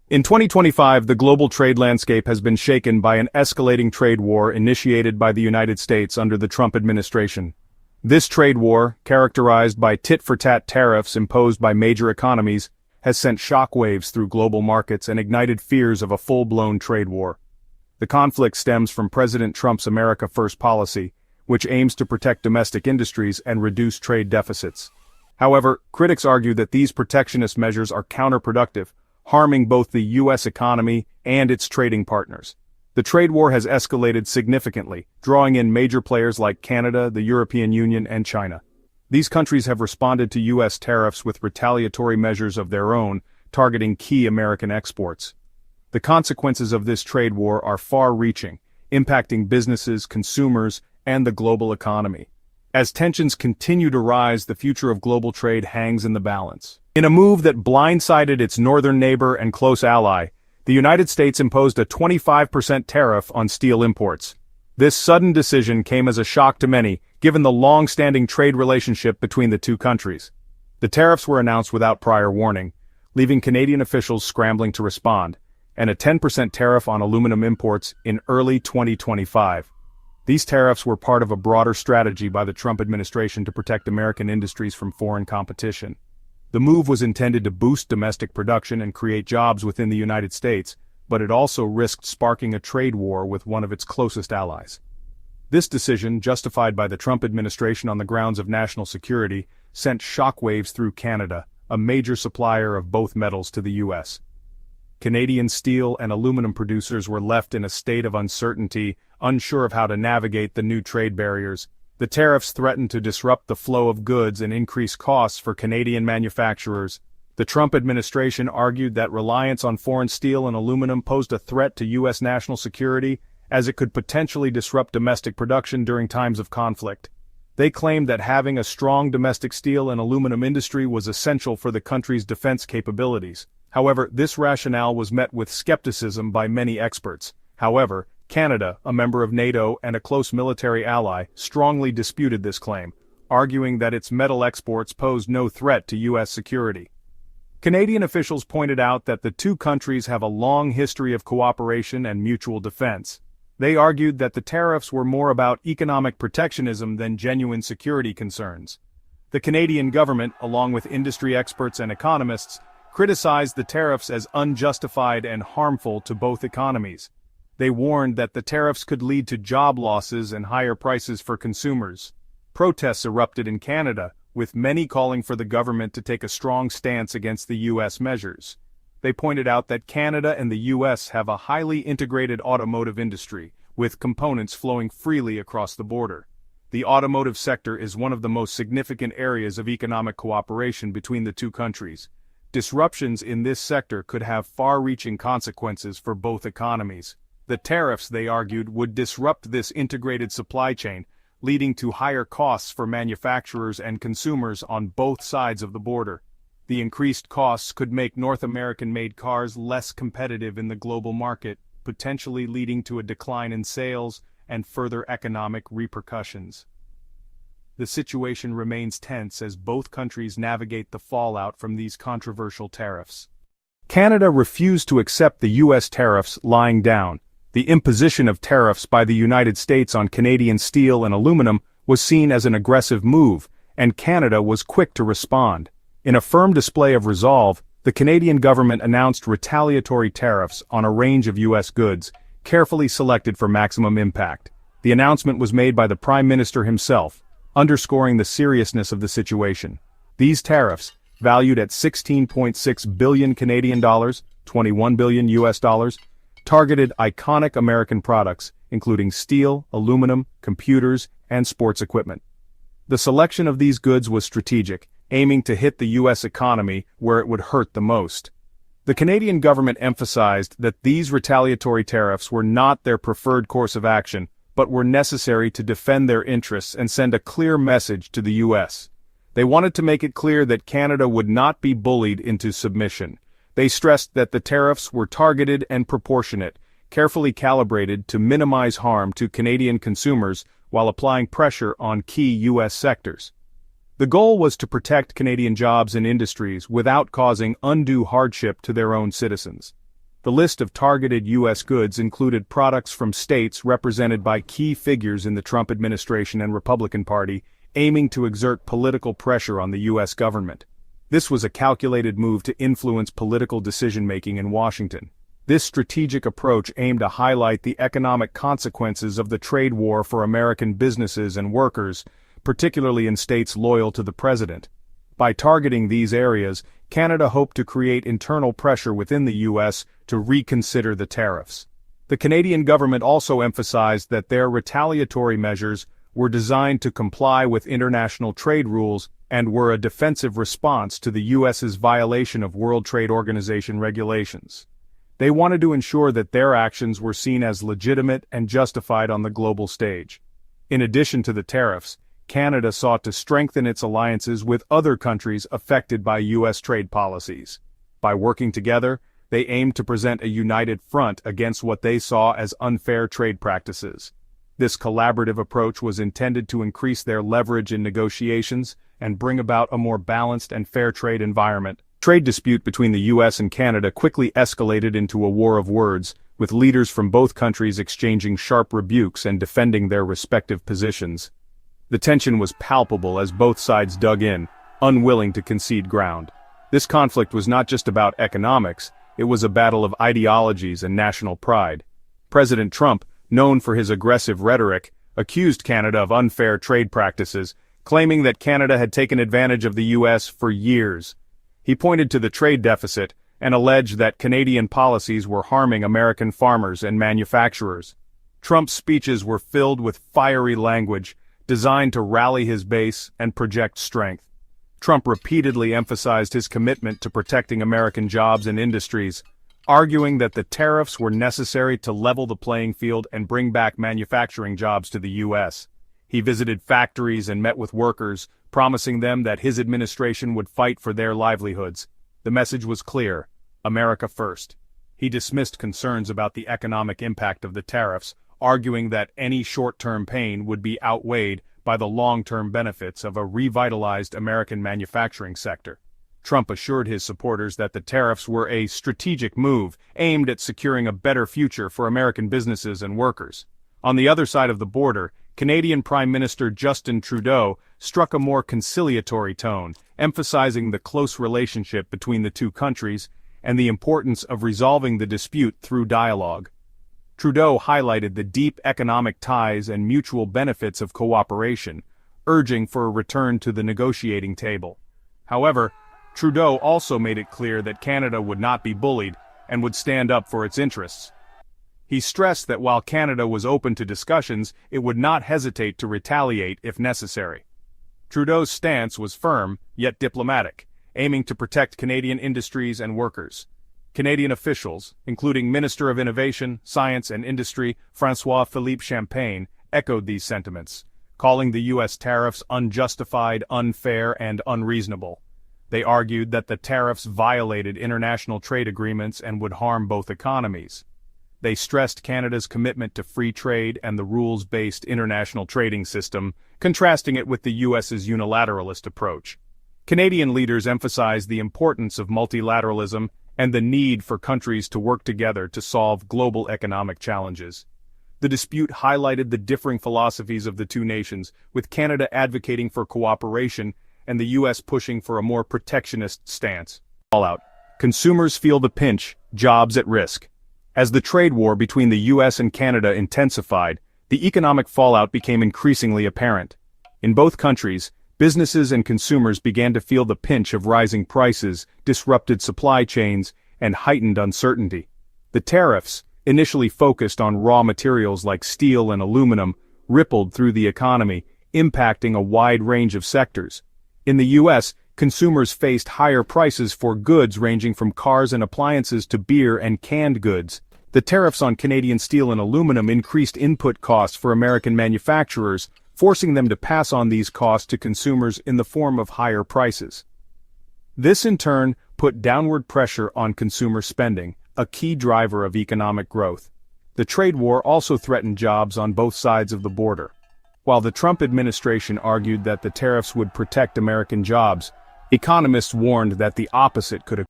In 2025, the global trade landscape has been shaken by an escalating trade war initiated by the United States under the Trump administration. This trade war, characterized by tit-for-tat tariffs imposed by major economies, has sent shockwaves through global markets and ignited fears of a full-blown trade war. The conflict stems from President Trump's America First policy, which aims to protect domestic industries and reduce trade deficits. However, critics argue that these protectionist measures are counterproductive, harming both the U.S. economy and its trading partners. The trade war has escalated significantly, drawing in major players like Canada, the European Union, and China. These countries have responded to U.S. tariffs with retaliatory measures of their own, targeting key American exports. The consequences of this trade war are far-reaching, impacting businesses, consumers, and the global economy. As tensions continue to rise, the future of global trade hangs in the balance. In a move that blindsided its northern neighbor and close ally, the United States imposed a 25% tariff on steel imports. This sudden decision came as a shock to many, given the long-standing trade relationship between the two countries. The tariffs were announced without prior warning, leaving Canadian officials scrambling to respond, and a 10% tariff on aluminum imports in early 2025. These tariffs were part of a broader strategy by the Trump administration to protect American industries from foreign competition. The move was intended to boost domestic production and create jobs within the United States, but it also risked sparking a trade war with one of its closest allies. This decision, justified by the Trump administration on the grounds of national security, sent shockwaves through Canada, a major supplier of both metals to the U.S. Canadian steel and aluminum producers were left in a state of uncertainty, unsure of how to navigate the new trade barriers. The tariffs threatened to disrupt the flow of goods and increase costs for Canadian manufacturers. The Trump administration argued that reliance on foreign steel and aluminum posed a threat to U.S. national security, as it could potentially disrupt domestic production during times of conflict. They claimed that having a strong domestic steel and aluminum industry was essential for the country's defense capabilities. However, this rationale was met with skepticism by many experts. However, Canada, a member of NATO and a close military ally, strongly disputed this claim, arguing that its metal exports posed no threat to U.S. security. Canadian officials pointed out that the two countries have a long history of cooperation and mutual defense. They argued that the tariffs were more about economic protectionism than genuine security concerns. The Canadian government, along with industry experts and economists, criticized the tariffs as unjustified and harmful to both economies. They warned that the tariffs could lead to job losses and higher prices for consumers. Protests erupted in Canada, with many calling for the government to take a strong stance against the U.S. measures. They pointed out that Canada and the U.S. have a highly integrated automotive industry, with components flowing freely across the border. The automotive sector is one of the most significant areas of economic cooperation between the two countries. Disruptions in this sector could have far-reaching consequences for both economies. The tariffs, they argued, would disrupt this integrated supply chain, leading to higher costs for manufacturers and consumers on both sides of the border. The increased costs could make North American-made cars less competitive in the global market, potentially leading to a decline in sales and further economic repercussions. The situation remains tense as both countries navigate the fallout from these controversial tariffs. Canada refused to accept the U.S. tariffs lying down. The imposition of tariffs by the United States on Canadian steel and aluminum was seen as an aggressive move, and Canada was quick to respond. In a firm display of resolve, the Canadian government announced retaliatory tariffs on a range of U.S. goods, carefully selected for maximum impact. The announcement was made by the Prime Minister himself, underscoring the seriousness of the situation. These tariffs, valued at 16.6 billion Canadian dollars, 21 billion US dollars, targeted iconic American products, including steel, aluminum, computers, and sports equipment. The selection of these goods was strategic, aiming to hit the U.S. economy where it would hurt the most. The Canadian government emphasized that these retaliatory tariffs were not their preferred course of action, but were necessary to defend their interests and send a clear message to the U.S. They wanted to make it clear that Canada would not be bullied into submission. They stressed that the tariffs were targeted and proportionate, carefully calibrated to minimize harm to Canadian consumers while applying pressure on key U.S. sectors. The goal was to protect Canadian jobs and industries without causing undue hardship to their own citizens. The list of targeted U.S. goods included products from states represented by key figures in the Trump administration and Republican Party, aiming to exert political pressure on the U.S. government. This was a calculated move to influence political decision-making in Washington. This strategic approach aimed to highlight the economic consequences of the trade war for American businesses and workers, particularly in states loyal to the president. By targeting these areas, Canada hoped to create internal pressure within the U.S. to reconsider the tariffs. The Canadian government also emphasized that their retaliatory measures were designed to comply with international trade rules and were a defensive response to the U.S.'s violation of World Trade Organization regulations. They wanted to ensure that their actions were seen as legitimate and justified on the global stage. In addition to the tariffs, Canada sought to strengthen its alliances with other countries affected by U.S. trade policies. By working together, they aimed to present a united front against what they saw as unfair trade practices. This collaborative approach was intended to increase their leverage in negotiations and bring about a more balanced and fair trade environment. Trade dispute between the U.S. and Canada quickly escalated into a war of words, with leaders from both countries exchanging sharp rebukes and defending their respective positions. The tension was palpable as both sides dug in, unwilling to concede ground. This conflict was not just about economics, it was a battle of ideologies and national pride. President Trump, known for his aggressive rhetoric, accused Canada of unfair trade practices, claiming that Canada had taken advantage of the U.S. for years. He pointed to the trade deficit and alleged that Canadian policies were harming American farmers and manufacturers. Trump's speeches were filled with fiery language, designed to rally his base and project strength. Trump repeatedly emphasized his commitment to protecting American jobs and industries, arguing that the tariffs were necessary to level the playing field and bring back manufacturing jobs to the U.S. He visited factories and met with workers, promising them that his administration would fight for their livelihoods. The message was clear: America first. He dismissed concerns about the economic impact of the tariffs, arguing that any short-term pain would be outweighed by the long-term benefits of a revitalized American manufacturing sector. Trump assured his supporters that the tariffs were a strategic move aimed at securing a better future for American businesses and workers. On the other side of the border, Canadian Prime Minister Justin Trudeau struck a more conciliatory tone, emphasizing the close relationship between the two countries and the importance of resolving the dispute through dialogue. Trudeau highlighted the deep economic ties and mutual benefits of cooperation, urging for a return to the negotiating table. However, Trudeau also made it clear that Canada would not be bullied and would stand up for its interests. He stressed that while Canada was open to discussions, it would not hesitate to retaliate if necessary. Trudeau's stance was firm, yet diplomatic, aiming to protect Canadian industries and workers. Canadian officials, including Minister of Innovation, Science and Industry François-Philippe Champagne, echoed these sentiments, calling the U.S. tariffs unjustified, unfair, and unreasonable. They argued that the tariffs violated international trade agreements and would harm both economies. They stressed Canada's commitment to free trade and the rules-based international trading system, contrasting it with the U.S.'s unilateralist approach. Canadian leaders emphasized the importance of multilateralism and the need for countries to work together to solve global economic challenges. The dispute highlighted the differing philosophies of the two nations, with Canada advocating for cooperation and the U.S. pushing for a more protectionist stance. Fallout. Consumers feel the pinch, jobs at risk. As the trade war between the U.S. and Canada intensified, the economic fallout became increasingly apparent. In both countries, businesses and consumers began to feel the pinch of rising prices, disrupted supply chains, and heightened uncertainty. The tariffs, initially focused on raw materials like steel and aluminum, rippled through the economy, impacting a wide range of sectors. In the U.S., consumers faced higher prices for goods ranging from cars and appliances to beer and canned goods. The tariffs on Canadian steel and aluminum increased input costs for American manufacturers, forcing them to pass on these costs to consumers in the form of higher prices. This in turn put downward pressure on consumer spending, a key driver of economic growth. The trade war also threatened jobs on both sides of the border. While the Trump administration argued that the tariffs would protect American jobs, economists warned that the opposite could occur.